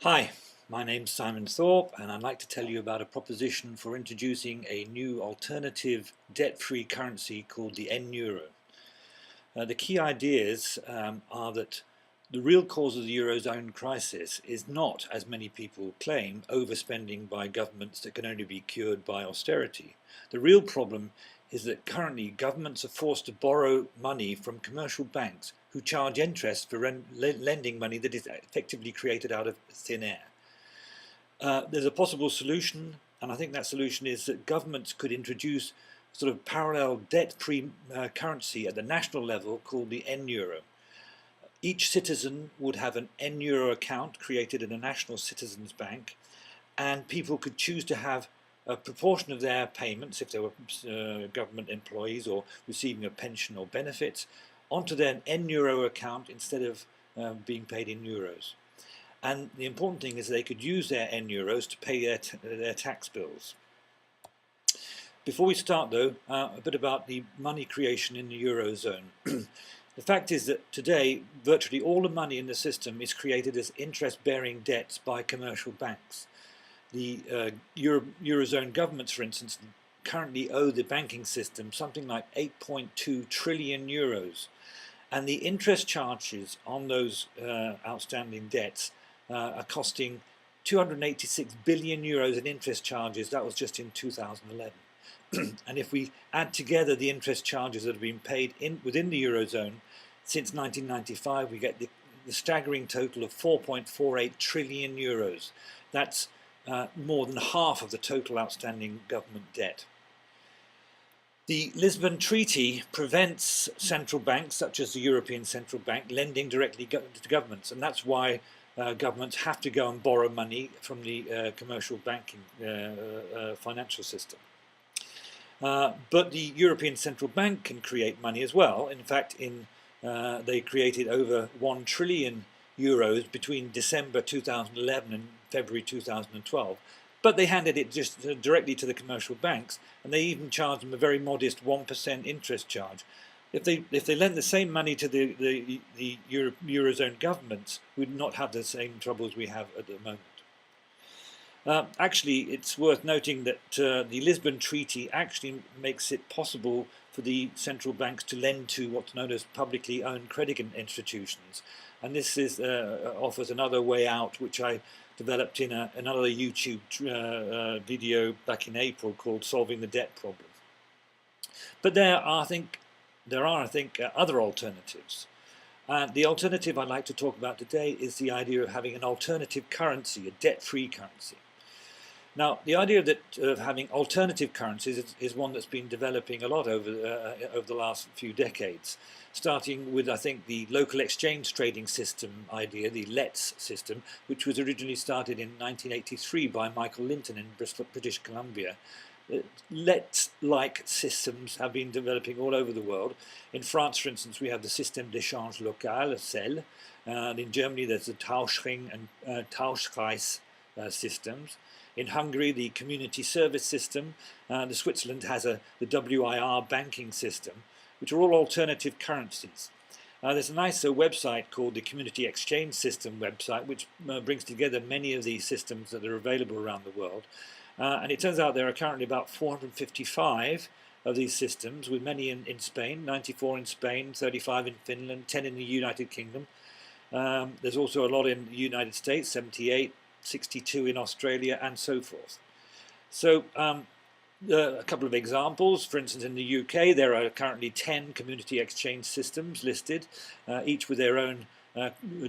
Hi, my name's Simon Thorpe and I'd like to tell you about a proposition for introducing a new alternative debt-free currency called the N-Euro. The key ideas are that the real cause of the Eurozone crisis is not, as many people claim, overspending by governments that can only be cured by austerity. The real problem is that currently governments are forced to borrow money from commercial banks who charge interest for lending money that is effectively created out of thin air. There's a possible solution, and I think that solution is that governments could introduce sort of parallel debt-free currency at the national level called the N-Euro. Each citizen would have an N-Euro account created in a national citizens bank, and people could choose to have a proportion of their payments, if they were government employees or receiving a pension or benefits, onto their N-Euro account instead of being paid in euros. And the important thing is they could use their N-Euros to pay their tax bills. Before we start though, a bit about the money creation in the Eurozone. The fact is that today virtually all the money in the system is created as interest-bearing debts by commercial banks. The Eurozone governments, for instance, currently owe the banking system something like 8.2 trillion euros. And the interest charges on those outstanding debts are costing 286 billion euros in interest charges. That was just in 2011. And if we add together the interest charges that have been paid within the Eurozone since 1995, we get the staggering total of 4.48 trillion euros. That's more than half of the total outstanding government debt. The Lisbon Treaty prevents central banks, such as the European Central Bank, lending directly to governments, and that's why governments have to go and borrow money from the commercial banking financial system. But the European Central Bank can create money as well. In fact, they created over 1 trillion euros between December 2011 and February 2012. But they handed it just directly to the commercial banks, and they even charged them a very modest 1% interest charge. If they lent the same money to the Eurozone governments, we'd not have the same troubles we have at the moment. Actually, it's worth noting that the Lisbon Treaty actually makes it possible for the central banks to lend to what's known as publicly owned credit institutions. And this offers another way out, which I developed in another YouTube video back in April called Solving the Debt Problem. But there are, I think, other alternatives. The alternative I'd like to talk about today is the idea of having an alternative currency, a debt-free currency. Now, the idea of having alternative currencies is one that's been developing a lot over the last few decades, starting with, I think, the local exchange trading system idea, the LETS system, which was originally started in 1983 by Michael Linton in British Columbia. LETS-like systems have been developing all over the world. In France, for instance, we have the Système d'échange local, SEL. In Germany, there's the Tauschring and Tauschpreis systems. In Hungary, the community service system. Switzerland has the WIR banking system, which are all alternative currencies. There's a nice website called the Community Exchange System website, which brings together many of these systems that are available around the world. And it turns out there are currently about 455 of these systems, with many in Spain, 94 in Spain, 35 in Finland, 10 in the United Kingdom. There's also a lot in the United States, 78, 62 in Australia, and so forth. So a couple of examples. For instance, in the UK, there are currently 10 community exchange systems listed, each with their own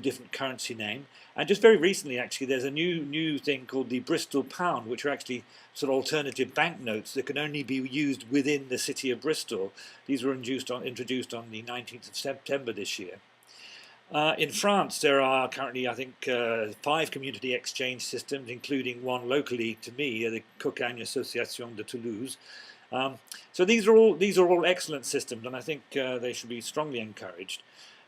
different currency name. And just very recently, actually, there's a new thing called the Bristol Pound, which are actually sort of alternative banknotes that can only be used within the city of Bristol. These were introduced on the 19th of September this year. In France, there are currently, I think, 5 community exchange systems, including one locally to me, the Cocagne Association de Toulouse. So these are all excellent systems, and I think they should be strongly encouraged.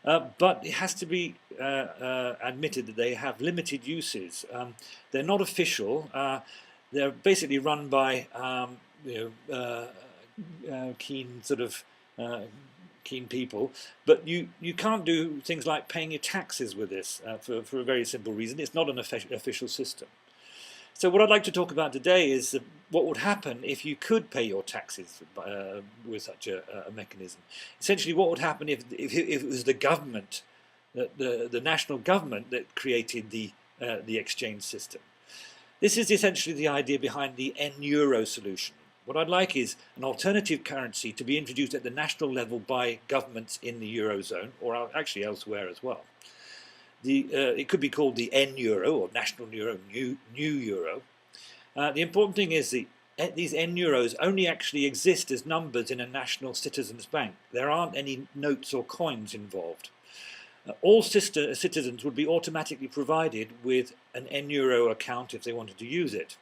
But it has to be admitted that they have limited uses. They're not official. They're basically run by keen sort of keen people, but you can't do things like paying your taxes with this for a very simple reason. It's not an official system. So what I'd like to talk about today is what would happen if you could pay your taxes with such a mechanism. Essentially, what would happen if it was the government, the national government, that created the exchange system. This is essentially the idea behind the N-Euro solution. What I'd like is an alternative currency to be introduced at the national level by governments in the Eurozone, or actually elsewhere as well. It could be called the N-Euro, or National Euro, New Euro. The important thing is these N-Euros only actually exist as numbers in a national citizens' bank. There aren't any notes or coins involved. All citizens would be automatically provided with an N-Euro account if they wanted to use it.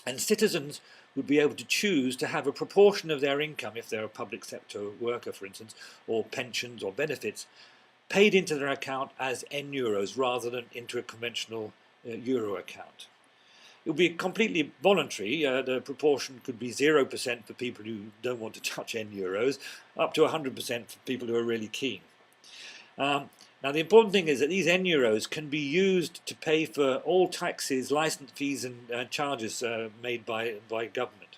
And citizens would be able to choose to have a proportion of their income, if they're a public sector worker, for instance, or pensions or benefits, paid into their account as N-Euros rather than into a conventional Euro account. It would be completely voluntary. The proportion could be 0% for people who don't want to touch N-Euros, up to 100% for people who are really keen. Now the important thing is that these N-Euros can be used to pay for all taxes, license fees and charges made by government.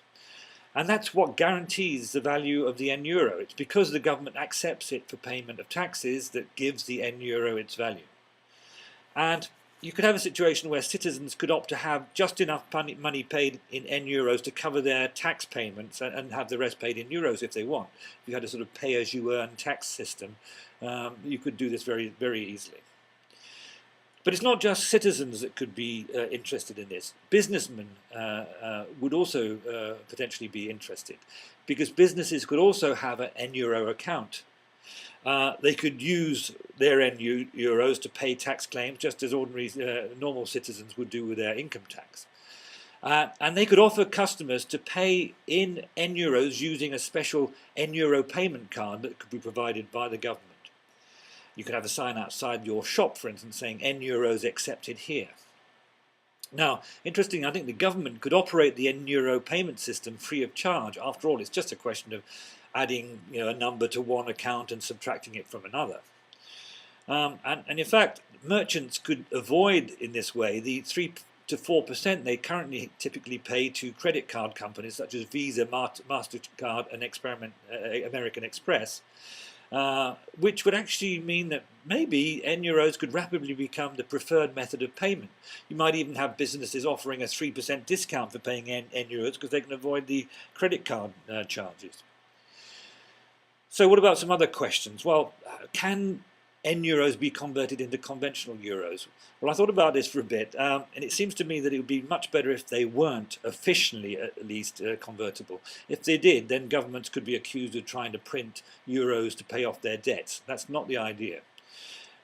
And that's what guarantees the value of the N-Euro. It's because the government accepts it for payment of taxes that gives the N-Euro its value. And you could have a situation where citizens could opt to have just enough money paid in N-Euros to cover their tax payments and have the rest paid in euros if they want. If you had a sort of pay-as-you-earn tax system, you could do this very, very easily. But it's not just citizens that could be interested in this. Businessmen would also potentially be interested, because businesses could also have an N-Euro account. They could use their N-Euros to pay tax claims just as ordinary normal citizens would do with their income tax. And they could offer customers to pay in N-Euros using a special N-Euro payment card that could be provided by the government. You could have a sign outside your shop, for instance, saying N-Euros accepted here. Now, interesting, I think the government could operate the N-Euro payment system free of charge. After all, it's just a question of adding a number to one account and subtracting it from another. And in fact, merchants could avoid in this way the 3 to 4% they currently typically pay to credit card companies such as Visa, MasterCard and American Express, which would actually mean that maybe N-Euros could rapidly become the preferred method of payment. You might even have businesses offering a 3% discount for paying N-Euros because they can avoid the credit card charges. So what about some other questions? Well, can N-Euros be converted into conventional euros? Well, I thought about this for a bit, and it seems to me that it would be much better if they weren't officially, at least, convertible. If they did, then governments could be accused of trying to print euros to pay off their debts. That's not the idea.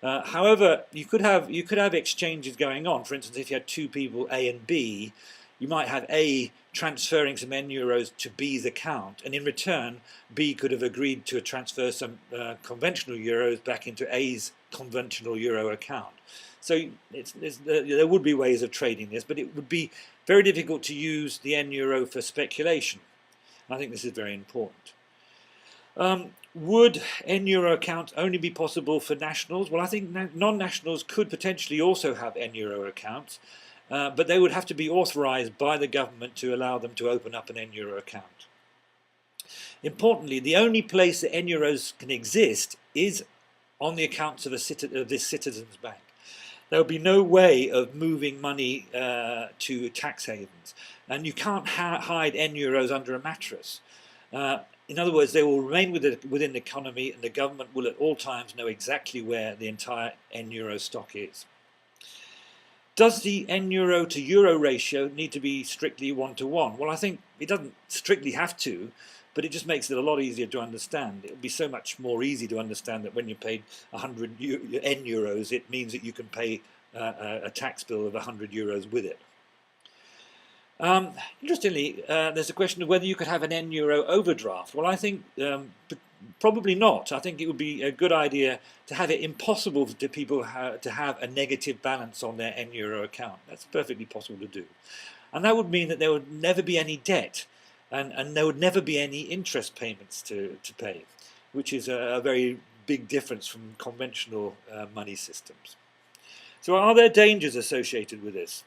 However, you could have exchanges going on. For instance, if you had two people, A and B, you might have A transferring some N-Euros to B's account, and in return, B could have agreed to transfer some conventional euros back into A's conventional euro account. So there would be ways of trading this, but it would be very difficult to use the N-Euro for speculation. I think this is very important. Would N-Euro accounts only be possible for nationals? Well, I think non-nationals could potentially also have N-Euro accounts, but they would have to be authorized by the government to allow them to open up an N-Euro account. Importantly, the only place that N-Euros can exist is on the accounts of this citizens' bank. There will be no way of moving money to tax havens, and you can't hide N-Euros under a mattress. In other words, they will remain within the economy, and the government will at all times know exactly where the entire N-Euro stock is. Does the N-Euro to Euro ratio need to be strictly 1-to-1? Well, I think it doesn't strictly have to, but it just makes it a lot easier to understand. It would be so much more easy to understand that when you paid 100 N-Euros, it means that you can pay a tax bill of 100 euros with it. Interestingly, there's a question of whether you could have an N-Euro overdraft. Well, I think probably not. I think it would be a good idea to have it impossible to people to have a negative balance on their N-Euro account. That's perfectly possible to do. And that would mean that there would never be any debt, and there would never be any interest payments to pay. which is a very big difference from conventional money systems. So are there dangers associated with this?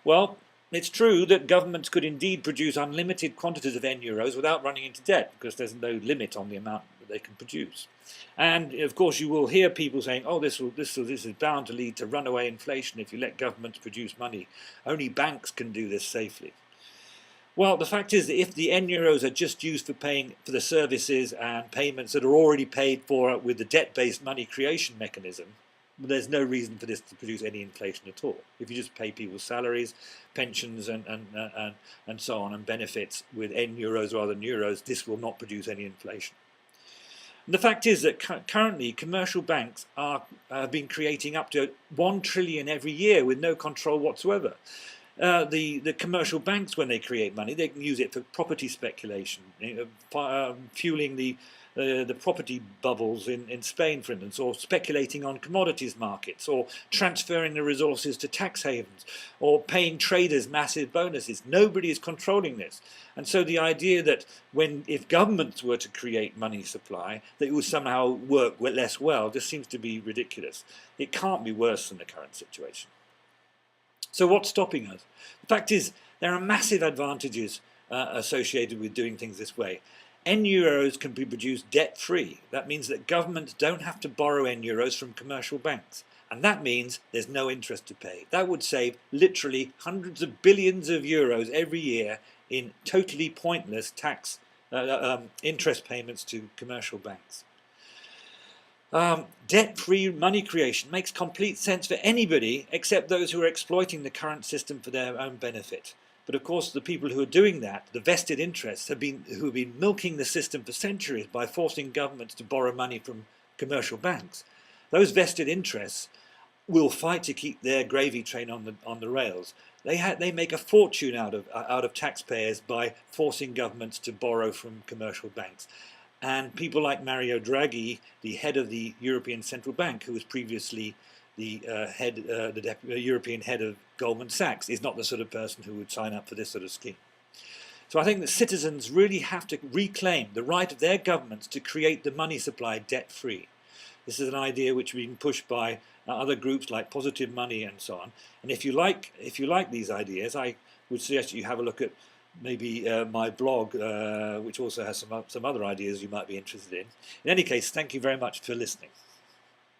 Well, it's true that governments could indeed produce unlimited quantities of N-euros without running into debt, because there's no limit on the amount that they can produce. And of course you will hear people saying, oh, this is bound to lead to runaway inflation if you let governments produce money. Only banks can do this safely. Well, the fact is that if the N-euros are just used for paying for the services and payments that are already paid for with the debt-based money creation mechanism, there's no reason for this to produce any inflation at all. If you just pay people's salaries, pensions, and so on, and benefits with N-euros rather than euros, this will not produce any inflation. And the fact is that currently commercial banks have been creating up to 1 trillion every year with no control whatsoever. The commercial banks, when they create money, they can use it for property speculation, fueling the property bubbles in Spain, for instance, or speculating on commodities markets, or transferring the resources to tax havens, or paying traders massive bonuses. Nobody is controlling this. And so the idea that if governments were to create money supply, that it would somehow work less well just seems to be ridiculous. It can't be worse than the current situation. So what's stopping us? The fact is, there are massive advantages associated with doing things this way. N-euros can be produced debt-free. That means that governments don't have to borrow N-euros from commercial banks. And that means there's no interest to pay. That would save literally hundreds of billions of euros every year in totally pointless tax interest payments to commercial banks. Debt-free money creation makes complete sense for anybody except those who are exploiting the current system for their own benefit. But of course the people who are doing that, the vested interests, who have been milking the system for centuries by forcing governments to borrow money from commercial banks. Those vested interests will fight to keep their gravy train on the rails. They make a fortune out of taxpayers by forcing governments to borrow from commercial banks. And people like Mario Draghi, the head of the European Central Bank, who was previously the European head of Goldman Sachs, is not the sort of person who would sign up for this sort of scheme. So I think that citizens really have to reclaim the right of their governments to create the money supply debt-free. This is an idea which has been pushed by other groups like Positive Money and so on. And if you like these ideas, I would suggest you have a look at maybe my blog, which also has some other ideas you might be interested in. In any case, thank you very much for listening.